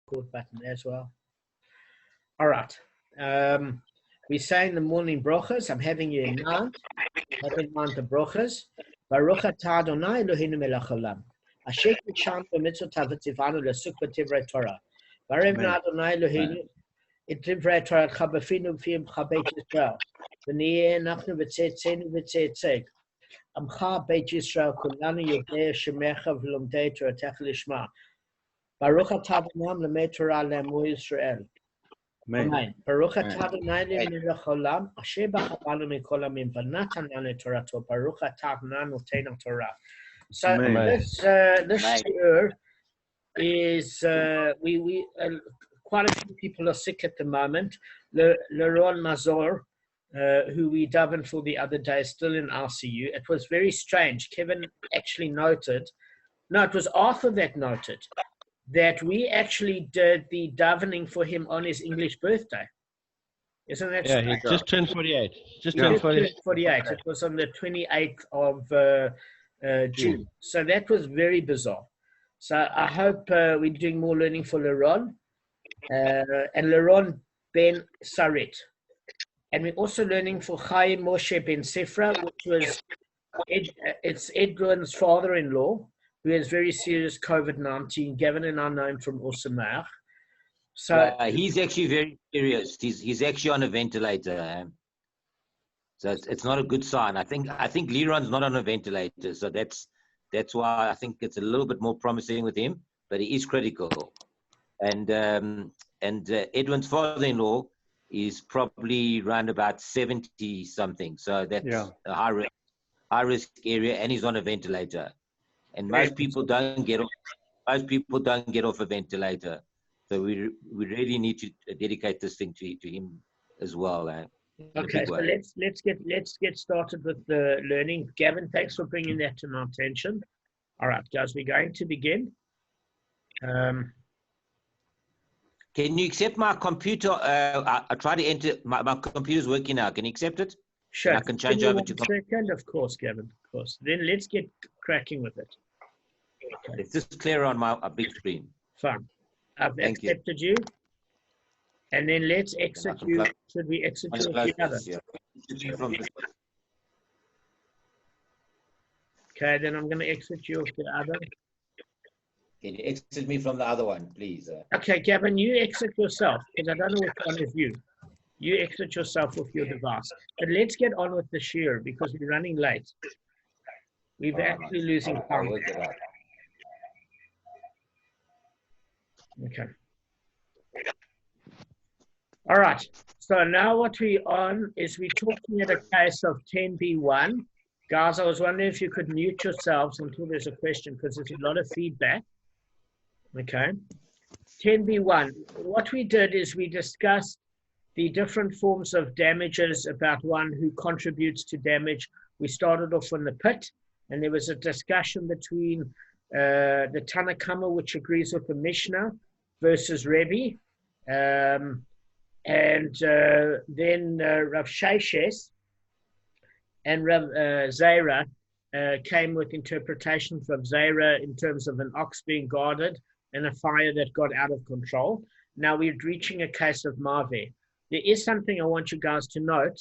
record button as well. All right. We say in the morning brochas. I'm having you in mind. Have in mind the brochas. Baruch atah Adonai Eloheinu melech haolam. Asher kisham b'mitzvotav v'tzivanu l'suk b'divrei Torah. Barevna Adonai Eloheinu et divrei Torah chabafinu v'fiyim chabeit Yisrael. V'niyeh nachnu v'tzetzenu v'tzetzeg. Amcha beit Yisrael kulanu yodei shemecha v'lomdei Toratecha lishma. Baruch atah Adonai l'mei Torah le'amu Yisrael. Amen. Baruch atah Adonai melech haolam asher b'chabanu mikol hamim v'natan lanu torato. Baruch atah Adonai noten Torah. So this year is we quite a few people are sick at the moment. Leron Mazor, who we davened for the other day, is still in ICU. It was very strange. Kevin actually noted, no, it was Arthur that noted that we actually did the davening for him on his English birthday. Isn't that yeah, strange? he just turned 48. Just Turned turned 48. It was on the 28th of June. So that was very bizarre. So I hope we're doing more learning for Leron and Leron Ben Sarit. And we're also learning for Chaim Moshe Ben Sifra, which was it's Edwin's father-in-law, who has very serious COVID-19. Gavin and I know him from Osamach. So he's actually very serious. He's actually on a ventilator. So it's not a good sign. I think Leron's not on a ventilator. So that's why I think it's a little bit more promising with him. But he is critical. And Edwin's father-in-law is probably around about 70 something. So that's a high risk area, and he's on a ventilator. And most people don't get off a ventilator. So we really need to dedicate this thing to him as well. Okay, so let's get started with the learning. Gavin, thanks for bringing that to my attention. All right, guys, we're going to begin. Can you accept my computer? I try to enter. My computer's working now. Can you accept it? Sure. And I can change over to. Second, of course, Gavin. Of course. Then let's get cracking with it. Okay. It's just clear on my big screen. Fine. I've accepted you. And then let's exit you. Should we exit you together? Okay, then I'm going to exit you off the other. Can you exit me from the other one, please? Okay, Gavin, you exit yourself, because I don't know which one is you. You exit yourself with your device. But let's get on with the shir, because we're running late. We're actually losing time. Okay. All right. So now what we're on is we're talking at a case of 10b1. Guys, I was wondering if you could mute yourselves until there's a question, because there's a lot of feedback. Okay. 10b1. What we did is we discussed the different forms of damages about one who contributes to damage. We started off on the pit, and there was a discussion between the Tana Kamma, which agrees with the Mishnah, versus Rebbe. And then Rav Sheshes and Rav Zera came with interpretations of Zera in terms of an ox being guarded and a fire that got out of control. Now we're reaching a case of Maveh. There is something I want you guys to note,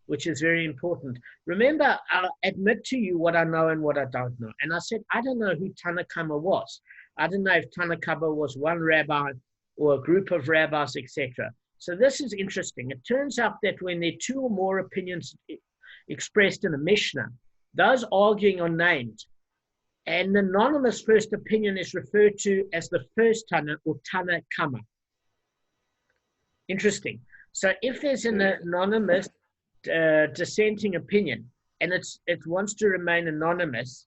which is very important. Remember, I'll admit to you what I know and what I don't know. And I said, I don't know who Tana Kamma was. I don't know if Tana Kamma was one rabbi or a group of rabbis, etc. So this is interesting. It turns out that when there are two or more opinions expressed in a Mishnah, those arguing are named. And the anonymous first opinion is referred to as the first Tana or Tana Kamma. Interesting. So if there's an anonymous dissenting opinion and it wants to remain anonymous,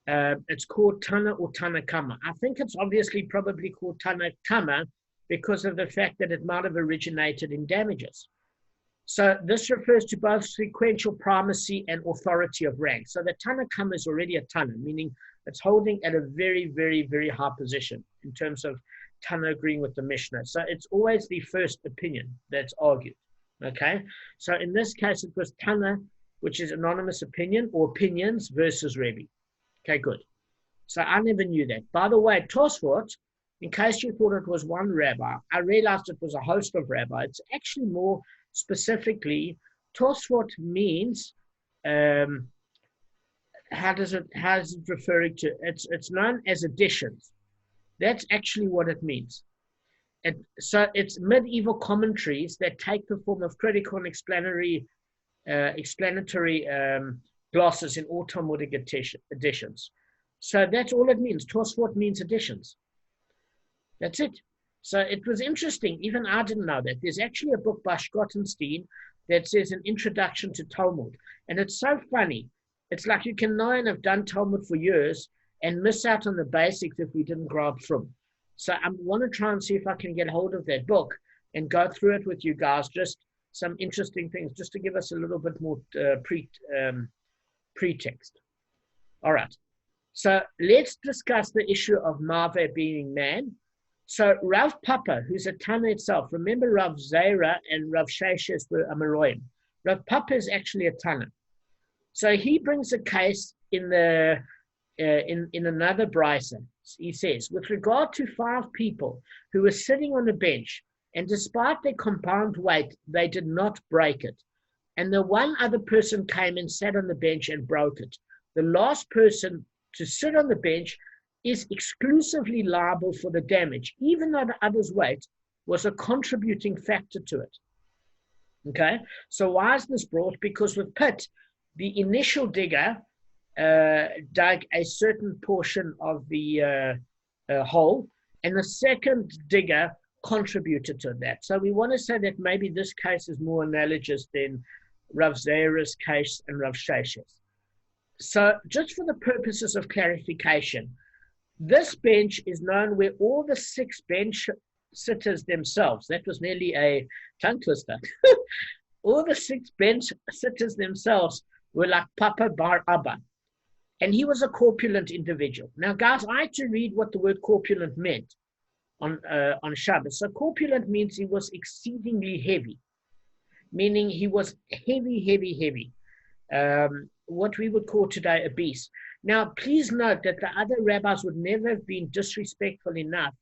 it's called Tana or Tana Kamma. I think it's obviously probably called Tana Kamma because of the fact that it might have originated in damages. So this refers to both sequential primacy and authority of rank. So the Tana Kamma is already a Tana, meaning it's holding at a very, very, very high position in terms of Tana agreeing with the Mishnah. So it's always the first opinion that's argued. Okay? So in this case, it was Tana, which is anonymous opinion or opinions versus Rebbe. Okay, good. So I never knew that. By the way, Tosfot in case you thought it was one rabbi, I realized it was a host of rabbis. It's actually more specifically, Tosfot means, how is it referring to? It's known as additions. That's actually what it means. So it's medieval commentaries that take the form of critical and explanatory glosses in all Talmudic editions. So that's all it means. Tosfot means additions. That's it. So it was interesting. Even I didn't know that. There's actually a book by Schottenstein that says an introduction to Talmud. And it's so funny. It's like you can know and have done Talmud for years and miss out on the basics if we didn't grow up from. So I want to try and see if I can get hold of that book and go through it with you guys, just some interesting things, just to give us a little bit more pretext. All right. So let's discuss the issue of Mave being man. So Rav Papa, who's a Tana itself, remember Rav Zera and Rav Sheshes were Amaroim. Rav Papa is actually a Tana. So he brings a case in the in another brisa. He says, with regard to 5 people who were sitting on a bench, and despite their compound weight, they did not break it. And the one other person came and sat on the bench and broke it. The last person to sit on the bench is exclusively liable for the damage, even though the other's weight was a contributing factor to it. Okay, so why is this brought? Because with pit, the initial digger dug a certain portion of the hole, and the second digger contributed to that. So we want to say that maybe this case is more analogous than Rav Zera's case and Rav Sheshes. So just for the purposes of clarification, this bench is known where all the 6 bench sitters themselves, that was nearly a tongue twister, all the 6 bench sitters themselves were like Papa Bar Abba. And he was a corpulent individual. Now, guys, I had to read what the word corpulent meant on Shabbos. So corpulent means he was exceedingly heavy, meaning he was heavy. What we would call today obese. Now, please note that the other rabbis would never have been disrespectful enough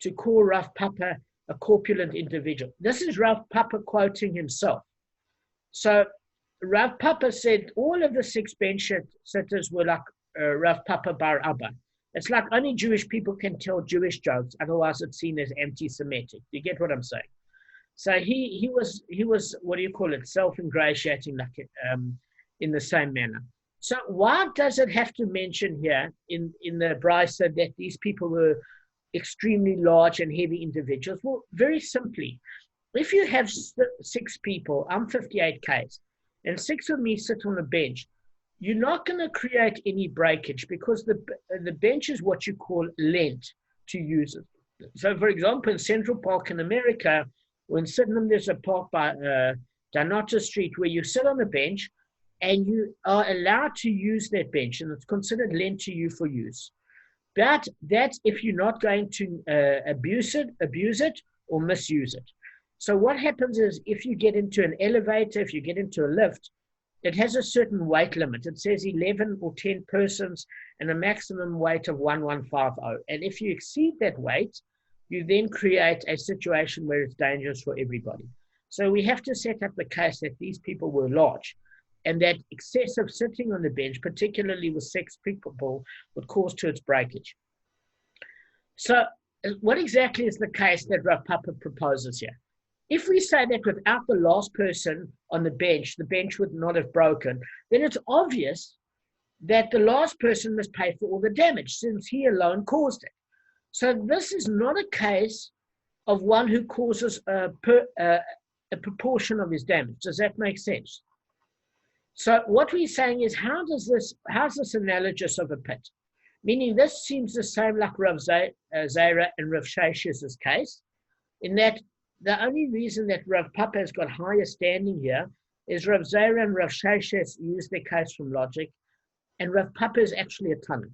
to call Rav Papa a corpulent individual. This is Rav Papa quoting himself. So Rav Papa said all of the 6 bench sitters were like Rav Papa Bar Abba. It's like only Jewish people can tell Jewish jokes, otherwise it's seen as anti-Semitic. You get what I'm saying? So he was what do you call it, self-ingratiating, like in the same manner. So why does it have to mention here in the brisa that these people were extremely large and heavy individuals? Well, very simply, if you have 6 people, I'm 58 Ks, and 6 of me sit on the bench, you're not going to create any breakage because the bench is what you call lent to use it. So, for example, in Central Park in America, or in Sydenham, there's a park by Donata Street where you sit on a bench and you are allowed to use that bench, and it's considered lent to you for use. But that's if you're not going to abuse it, or misuse it. So what happens is if you get into an elevator, if you get into a lift, it has a certain weight limit. It says 11 or 10 persons and a maximum weight of 1150. And if you exceed that weight, you then create a situation where it's dangerous for everybody. So we have to set up the case that these people were large, and that excessive sitting on the bench, particularly with 6 people, would cause to its breakage. So what exactly is the case that Rav Papa proposes here? If we say that without the last person on the bench would not have broken, then it's obvious that the last person must pay for all the damage since he alone caused it. So this is not a case of one who causes a proportion of his damage. Does that make sense? So what we're saying is, how's this analogous of a pit? Meaning this seems the same like Rav Zera and Rav Shesh's case, in that the only reason that Rav Papa has got higher standing here is Rav Zera and Rav Sheshes use their case from logic, and Rav Papa is actually a Tana.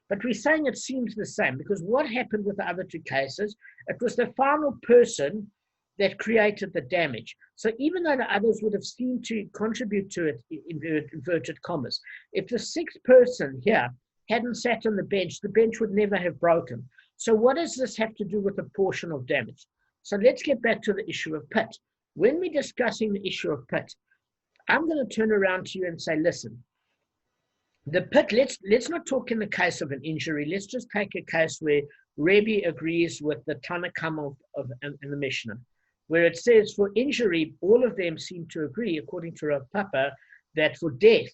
But we're saying it seems the same, because what happened with the other 2 cases, it was the final person that created the damage. So even though the others would have seemed to contribute to it, in inverted commas, if the 6th person here hadn't sat on the bench would never have broken. So what does this have to do with a portion of damage? So let's get back to the issue of pit. When we're discussing the issue of pit, I'm going to turn around to you and say, listen, the pit, let's not talk in the case of an injury. Let's just take a case where Rebbe agrees with the Bava Kamma in the Mishnah, where it says for injury, all of them seem to agree, according to Rav Papa, that for death,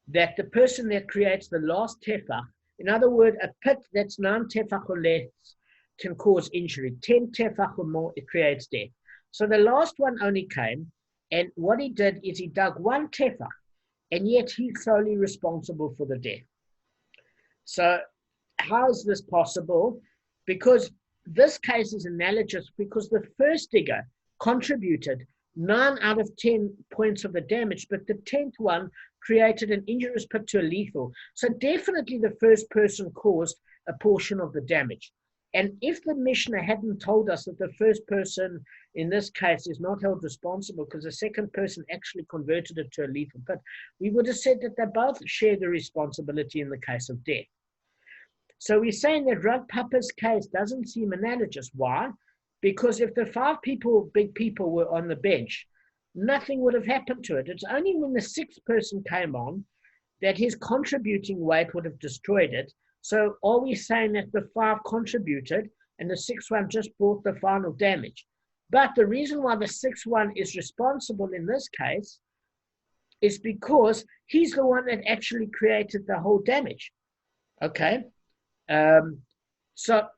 that the person that creates the last tefach, in other words, a pit that's 9 tefach or less can cause injury. 10 tefach or more, it creates death. So the last one only came, and what he did is he dug 1 tefach, and yet he's solely responsible for the death. So how is this possible? Because this case is analogous because the first digger contributed 9 out of 10 points of the damage, but the 10th one created an injurious pit to a lethal. So definitely the first person caused a portion of the damage. And if the Mishnah hadn't told us that the first person in this case is not held responsible because the second person actually converted it to a lethal pit, we would have said that they both share the responsibility in the case of death. So we're saying that Rav Papa's case doesn't seem analogous. Why? Because if the 5 big people were on the bench, nothing would have happened to it. It's only when the 6th person came on that his contributing weight would have destroyed it. So are we saying that the 5 contributed and the 6th one just brought the final damage? But the reason why the 6th one is responsible in this case is because he's the one that actually created the whole damage. Okay? So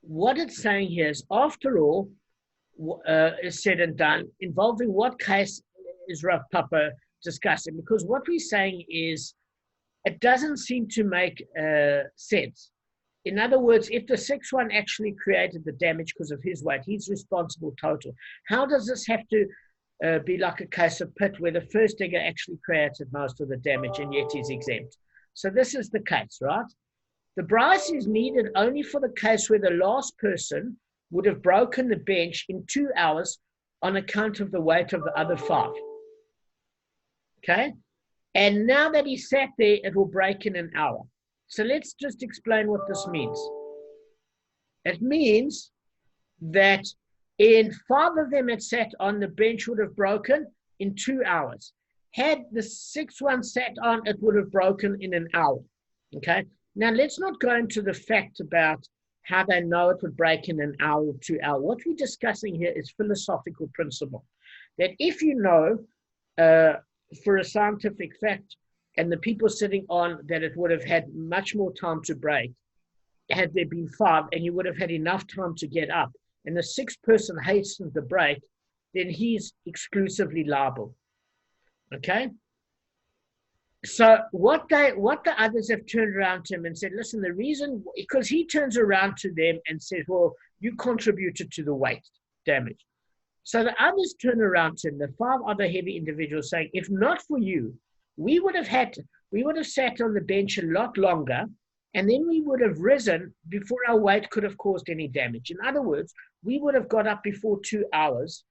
what it's saying here is, after all is said and done, involving what case is Rav Papa discussing? Because what we're saying is, it doesn't seem to make sense. In other words, if the 6th one actually created the damage because of his weight, he's responsible total. How does this have to be like a case of pit where the first digger actually created most of the damage and yet he's exempt? So this is the case, right? The brass is needed only for the case where the last person would have broken the bench in 2 hours on account of the weight of the other 5. Okay? And now that he sat there, it will break in an hour. So let's just explain what this means. It means that in 5 of them that sat on, the bench would have broken in 2 hours. Had the 6th one sat on, it would have broken in an hour. Okay? Now let's not go into the fact about how they know it would break in an hour or 2 hours. What we're discussing here is philosophical principle. That if you know for a scientific fact, and the people sitting on, that it would have had much more time to break had there been 5, and you would have had enough time to get up, and the 6th person hastened the break, then he's exclusively liable. Okay? So what the others have turned around to him and said, listen, the reason, because he turns around to them and says, well, you contributed to the weight damage. So the others turn around to him, the 5 other heavy individuals, saying, if not for you, we would have sat on the bench a lot longer, and then we would have risen before our weight could have caused any damage. In other words, we would have got up before 2 hours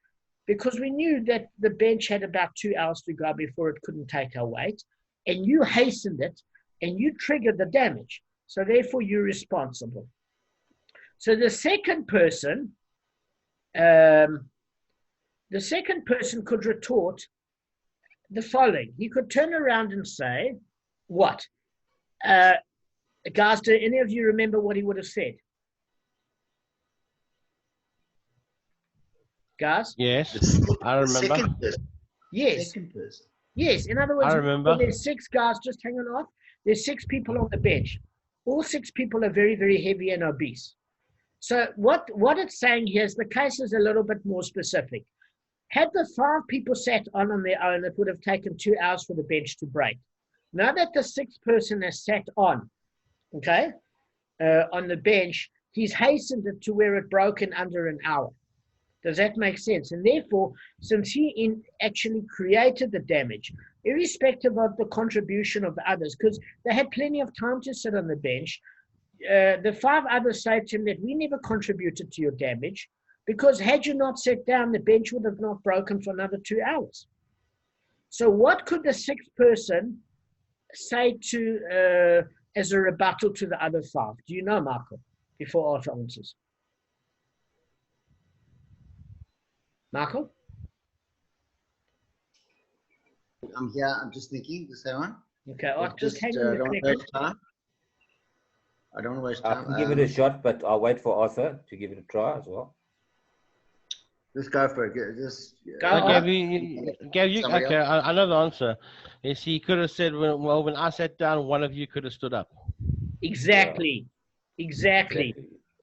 because we knew that the bench had about 2 hours to go before it couldn't take our weight, and you hastened it, and you triggered the damage. So therefore, you're responsible. So the second person could retort the following. He could turn around and say, what? Guys, do any of you remember what he would have said? Guys? Yes, I remember. Second person. Yes. Second person. Yes, in other words, I remember. there's 6 guys, just hanging off. There's 6 people on the bench. All 6 people are very, very heavy and obese. So what it's saying here is the case is a little bit more specific. Had the 5 people sat on their own, it would have taken 2 hours for the bench to break. Now that the 6th person has sat on, okay, on the bench, he's hastened it to where it broke in under an hour. Does that make sense? And therefore, since he actually created the damage, irrespective of the contribution of the others, because they had plenty of time to sit on the bench, the 5 others say to him that we never contributed to your damage, because had you not sat down, the bench would have not broken for another 2 hours. So what could the 6th person say to as a rebuttal to the other 5? Do you know, Michael? before Arthur answers. Michael? I'm here. I'm just thinking. Just hang on. Okay, Arthur, just hang on don't a want to second. waste time. I don't want to waste I time. can give it a shot, but I'll wait for Arthur to give it a try as well. Just go for it. Just Go I on. gave you Somebody okay. I know the answer. Is he could have said, well, when I sat down, one of you could have stood up. Exactly. Exactly.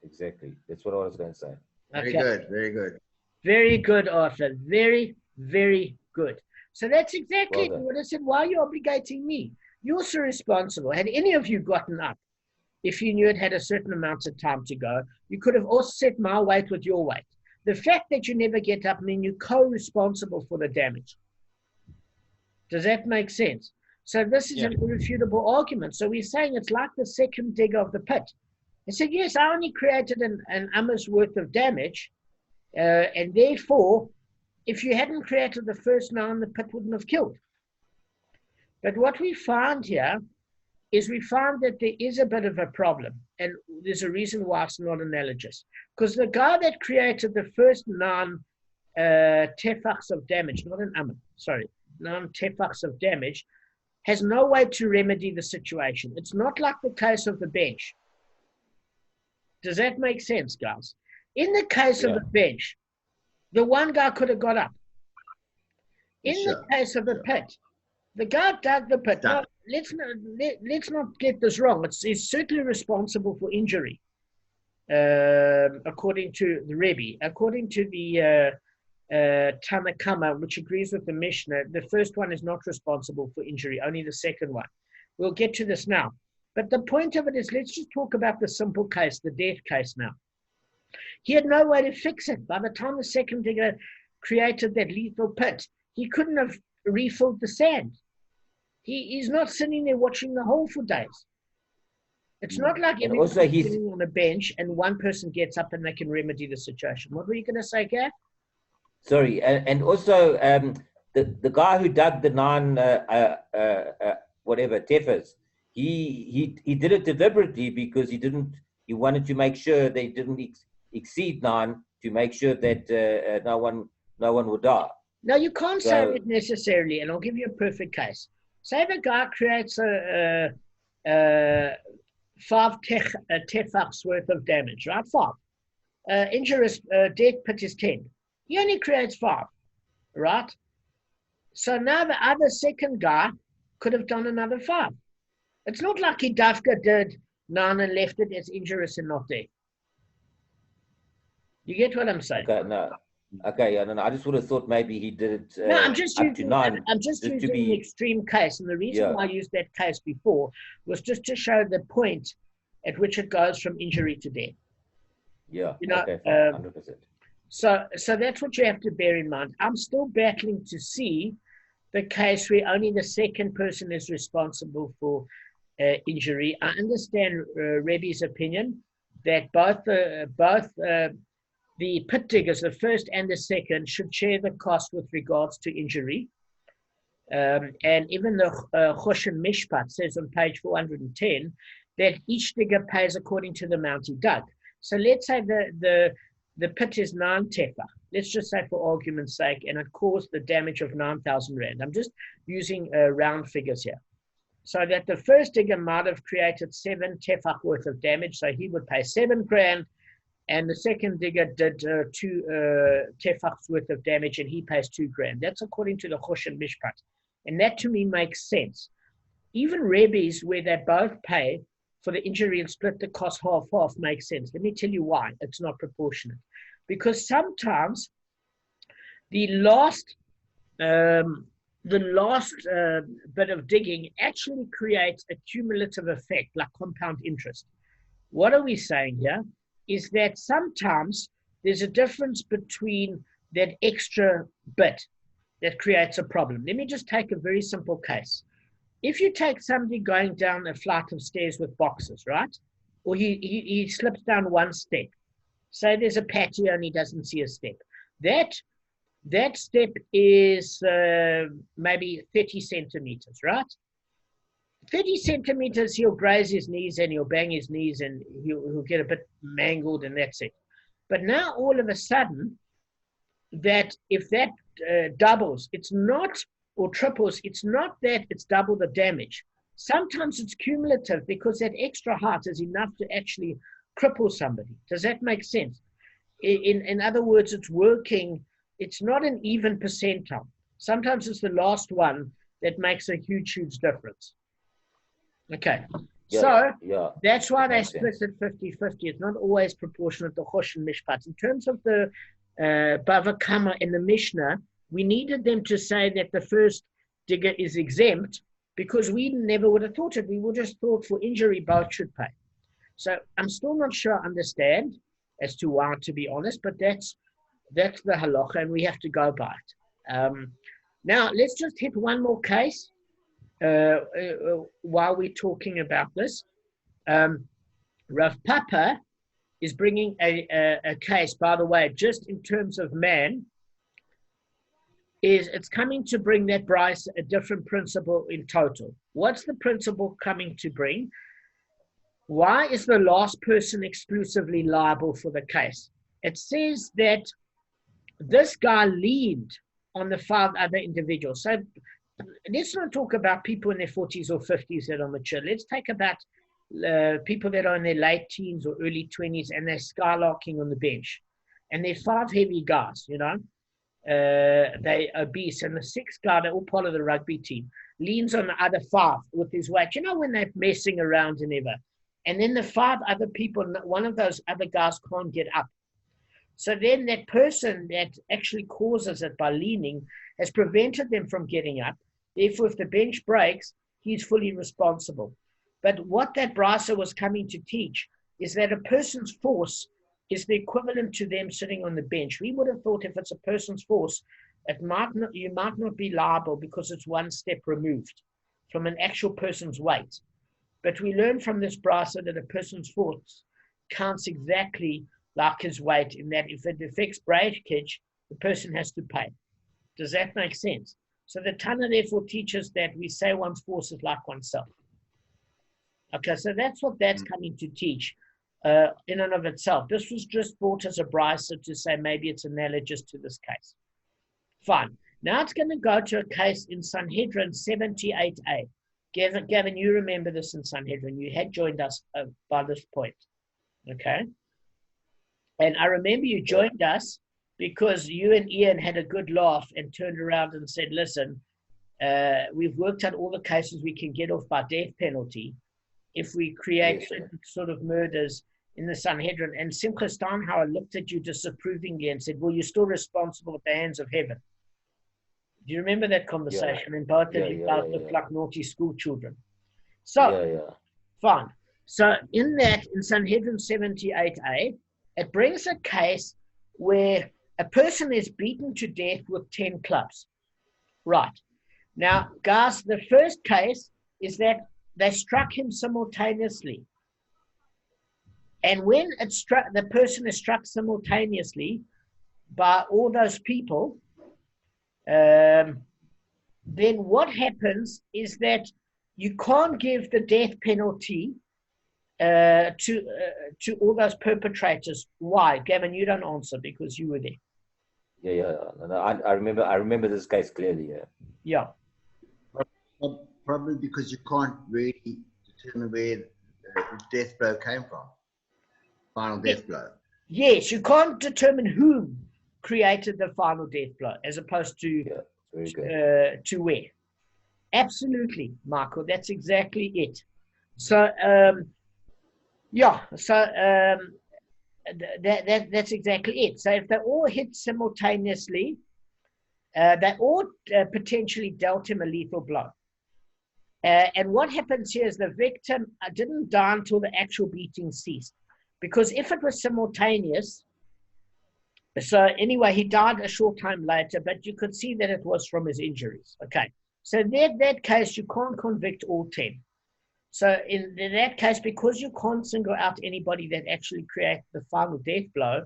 Exactly. That's what I was going to say. Very Okay. good. Very good. Very good, Arthur. Very, very good. So that's exactly Well done. what I said. Why are you obligating me? You're also responsible. Had any of you gotten up, if you knew it had a certain amount of time to go, you could have also set my weight with your weight. The fact that you never get up means you're co-responsible for the damage. Does that make sense? So this is an irrefutable argument. So we're saying it's like the second dig of the pit. I said, yes, I only created an amma's worth of damage, and therefore, if you hadn't created the first 9, the pit wouldn't have killed. But what we find here is we find that there is a bit of a problem, and there's a reason why it's not analogous. Because the guy that created the first 9 tefachs of damage, not an amma, sorry, 9 tefachs of damage, has no way to remedy the situation. It's not like the case of the bench. Does that make sense, guys? In the case of the bench, the one guy could have got up. In the case of the pit, the guy dug the pit. No, let's not get this wrong. It's certainly responsible for injury, according to the Rebbe. According to the Bava Kamma, which agrees with the Mishnah, the first one is not responsible for injury, only the second one. We'll get to this now. But the point of it is, let's just talk about the simple case, the death case now. He had no way to fix it. By the time the second digger created that lethal pit, he couldn't have refilled the sand. He's not sitting there watching the hole for days. It's not like everyone's sitting on a bench and one person gets up and they can remedy the situation. What were you going to say, Kabb? Sorry, and also the guy who dug the 9 whatever tefas, he did it deliberately because he wanted to make sure they didn't exceed 9 to make sure that no one would die. No, you can't say that necessarily, and I'll give you a perfect case. Say the guy creates a 5 tefachs worth of damage, right? 5. Injurious death pit is 10. He only creates 5, right? So now the other second guy could have done another 5. It's not like he dafka did 9 and left it as injurious and not dead. You get what I'm saying? Okay, no. Okay, I just would have thought maybe he did it no, I'm just up using, to 9. I'm just using an extreme case. And the reason why I used that case before was just to show the point at which it goes from injury to death. Yeah, you know, okay, 100%. So that's what you have to bear in mind. I'm still battling to see the case where only the second person is responsible for injury. I understand Rebbe's opinion that both the pit diggers, the first and the second, should share the cost with regards to injury. And even the Choshen Mishpat says on page 410 that each digger pays according to the amount he dug. So let's say the pit is 9 tefach. Let's just say for argument's sake, and it caused the damage of 9,000 rand. I'm just using round figures here. So that the first digger might have created 7 tefach worth of damage, so he would pay 7 grand, and the second digger did 2 tefachs worth of damage, and he pays 2 grand. That's according to the Choshen Mishpat. And that to me makes sense. Even Rebbe's, where they both pay for the injury and split the cost half-half, makes sense. Let me tell you why it's not proportionate. Because sometimes the last bit of digging actually creates a cumulative effect, like compound interest. What are we saying here? Is that sometimes there's a difference between that extra bit that creates a problem. Let me just take a very simple case. If you take somebody going down a flight of stairs with boxes, right? Or he slips down one step. Say there's a patio and he doesn't see a step. That step is maybe 30 centimeters, right? 30 centimeters, he'll graze his knees and he'll bang his knees and he'll get a bit mangled and that's it. But now all of a sudden, that if that doubles, it's not, or triples, it's not that it's double the damage. Sometimes it's cumulative because that extra height is enough to actually cripple somebody. Does that make sense? In other words, it's working. It's not an even percentile. Sometimes it's the last one that makes a huge, huge difference. Okay. Yeah, So yeah, that's why they makes split it 50-50. It's not always proportionate to Chosh and Mishpat. In terms of the Bava Kamma in the Mishnah, we needed them to say that the first digger is exempt because we never would have thought it. We would just thought for injury both should pay. So I'm still not sure I understand as to why, to be honest, but that's the halacha and we have to go by it. Now, let's just hit one more case while we're talking about this. Rav Papa is bringing a case, by the way, just in terms of man, it's coming to bring that Bryce a different principle in total. What's the principle coming to bring? Why is the last person exclusively liable for the case? It says that this guy leaned on the 5 other individuals. So let's not talk about people in their 40s or 50s that are mature. Let's take about people that are in their late teens or early 20s and they're skylarking on the bench. And they're 5 heavy guys, you know. They obese. And the 6th guy, they're all part of the rugby team, leans on the other 5 with his weight. You know, when they're messing around and ever. And then the 5 other people, one of those other guys can't get up. So then that person that actually causes it by leaning has prevented them from getting up. Therefore, if the bench breaks, he's fully responsible. But what that brisa was coming to teach is that a person's force is the equivalent to them sitting on the bench. We would have thought if it's a person's force, you might not be liable because it's one step removed from an actual person's weight. But we learn from this brisa that a person's force counts exactly like his weight, in that if it affects breakage, the person has to pay. Does that make sense? So the Tana therefore teaches that we say one's force is like oneself. Okay, so that's what that's coming to teach in and of itself. This was just brought as a brisa to say maybe it's analogous to this case. Fine. Now it's going to go to a case in Sanhedrin 78a. Gavin, you remember this in Sanhedrin. You had joined us by this point. Okay? And I remember you joined us because you and Ian had a good laugh and turned around and said, listen, we've worked out all the cases we can get off by death penalty if we create certain sort of murders in the Sanhedrin. And Simcha Steinhauer looked at you disapprovingly and said, well, you're still responsible at the hands of heaven. Do you remember that conversation? Yeah. And both of you guys looked like naughty school children. So, fine. So in that, in Sanhedrin 78a, it brings a case where a person is beaten to death with 10 clubs. Right. Now, guys, the first case is that they struck him simultaneously. And when the person is struck simultaneously by all those people, then what happens is that you can't give the death penalty to all those perpetrators. Why? Gavin, you don't answer because you were there. No, I remember this case clearly. Yeah. Probably because you can't really determine where the death blow came from. Final death blow. Yes, you can't determine who created the final death blow as opposed to to where. Absolutely, Michael. That's exactly it. So that's exactly it. So if they all hit simultaneously, they all potentially dealt him a lethal blow. And what happens here is the victim didn't die until the actual beating ceased. Because if it was simultaneous, so anyway, he died a short time later, but you could see that it was from his injuries. Okay. So in that case, you can't convict all 10. So in that case, because you can't single out anybody that actually created the final death blow,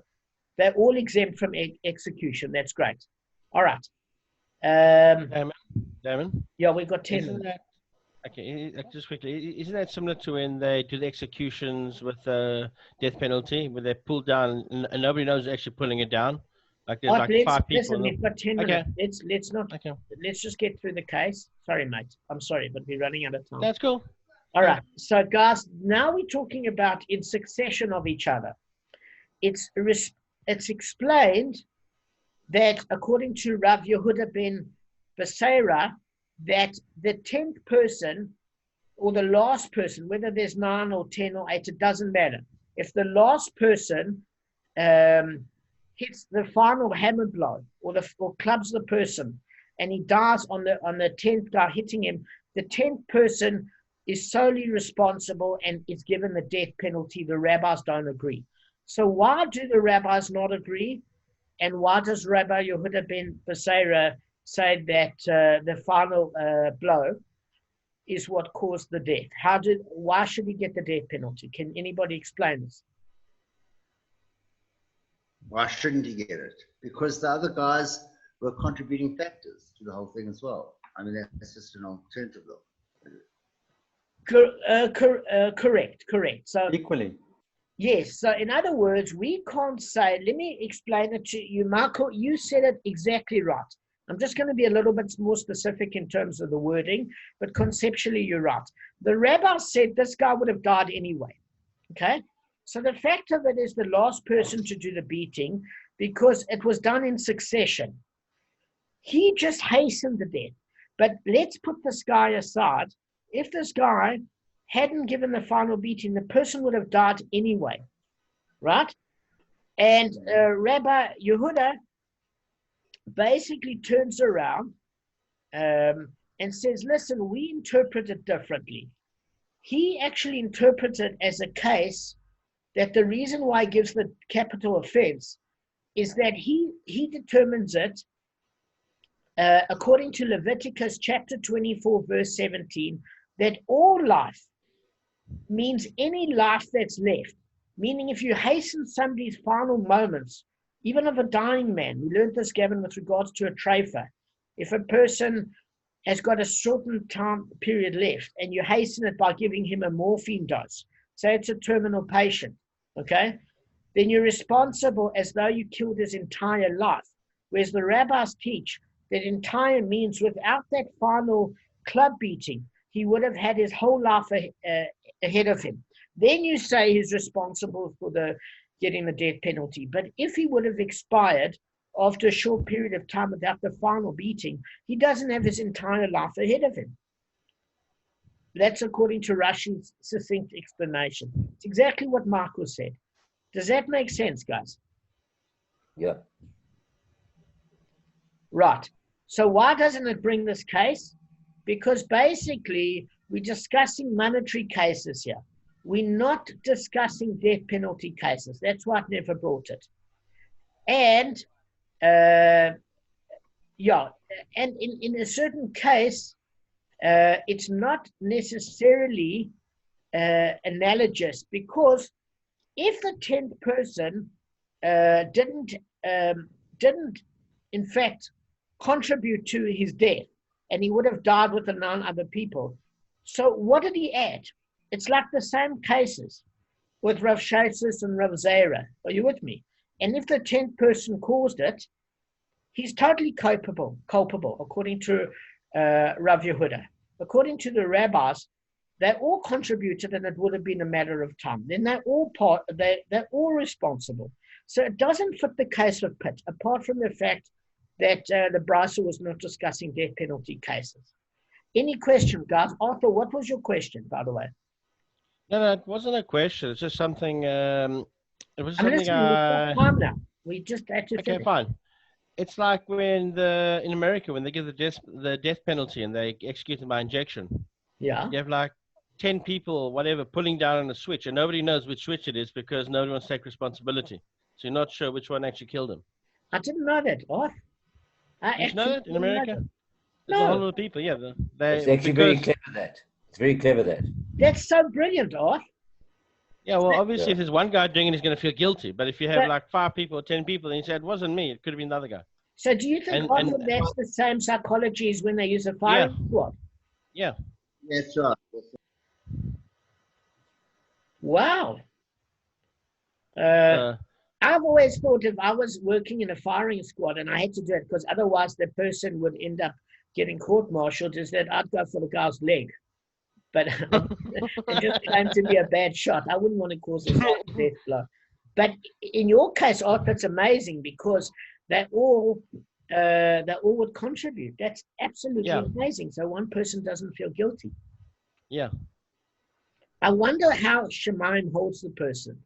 they're all exempt from execution. That's great. All right. Damon? Yeah, we've got 10. Okay, just quickly, isn't that similar to when they do the executions with the death penalty, where they pull down and nobody knows who's actually pulling it down? Like there's like 5 people. Listen, we've got 10 Okay. minutes. Let's just get through the case. Sorry, mate. I'm sorry, but we're running out of time. That's cool. All right. So, guys, now we're talking about in succession of each other. It's explained that according to Rav Yehuda ben Beseira, that the 10th person or the last person, whether there's 9 or 10 or 8, it doesn't matter. If the last person hits the final hammer blow or clubs the person and he dies on the 10th guy hitting him, the 10th person is solely responsible and is given the death penalty. The rabbis don't agree. So why do the rabbis not agree? And why does Rabbi Yehuda ben Beseira say that the final blow is what caused the death? Why should he get the death penalty? Can anybody explain this? Why shouldn't he get it? Because the other guys were contributing factors to the whole thing as well. I mean, that's just an alternative though. Correct. So Equally. yes. So in other words, we can't say, let me explain it to you, Michael. You said it exactly right. I'm just going to be a little bit more specific in terms of the wording, but conceptually you're right. The rabbi said this guy would have died anyway. Okay? So the fact of it is the last person to do the beating, because it was done in succession. He just hastened the death. But let's put this guy aside. If this guy hadn't given the final beating, the person would have died anyway, right? And Rabbi Yehuda basically turns around and says, listen, we interpret it differently. He actually interprets it as a case that the reason why he gives the capital offense is that he determines it according to Leviticus chapter 24, verse 17, that all life means any life that's left. Meaning if you hasten somebody's final moments, even of a dying man, we learned this, Gavin, with regards to a treifa. If a person has got a shortened time period left and you hasten it by giving him a morphine dose, say it's a terminal patient, okay, then you're responsible as though you killed his entire life. Whereas the rabbis teach that entire means without that final club beating, he would have had his whole life ahead of him. Then you say he's responsible for getting the death penalty. But if he would have expired after a short period of time without the final beating, he doesn't have his entire life ahead of him. That's according to Rashi's succinct explanation. It's exactly what Michael said. Does that make sense, guys? Yeah. Right. So why doesn't it bring this case? Because basically we're discussing monetary cases here. We're not discussing death penalty cases. That's why it never brought it. And and in a certain case, it's not necessarily analogous, because if the 10th person didn't in fact contribute to his death, and he would have died with the 9 other people. So what did he add? It's like the same cases with Rav Shaisus and Rav Zera. Are you with me? And if the 10th person caused it, he's totally culpable, according to Rav Yehuda. According to the rabbis, they all contributed, and it would have been a matter of time. Then they're all responsible. So it doesn't fit the case of Pitt, apart from the fact that the Brisa was not discussing death penalty cases. Any question, guys? Arthur, what was your question, by the way? No, it wasn't a question. It's just something. It was I mean, something. we've got time now. We just had to Okay, finish. fine. It's like when in America, when they give the death penalty and they execute them by injection. Yeah. You have like 10 people, whatever, pulling down on a switch, and nobody knows which switch it is because nobody wants to take responsibility. So you're not sure which one actually killed him. I didn't know that, Arthur. You know that in America? There's No. a whole lot of people, yeah. It's actually very clever, that. It's very clever, that. That's so brilliant, Arthur. Yeah, well, obviously, Yeah. if there's one guy doing it, he's going to feel guilty. But if you have like 5 people or 10 people, and you say it wasn't me, it could have been the other guy. So do you think And- Arthur, that's the same psychology as when they use a firing squad? Yeah. That's right. Wow. I've always thought if I was working in a firing squad and I had to do it, because otherwise the person would end up getting court-martialed, is that I'd go for the guy's leg. But it just claimed to be a bad shot. I wouldn't want to cause a death blow. But in your case, Art, that's amazing because they all would contribute. That's absolutely amazing. So one person doesn't feel guilty. Yeah. I wonder how Shemaim holds the person.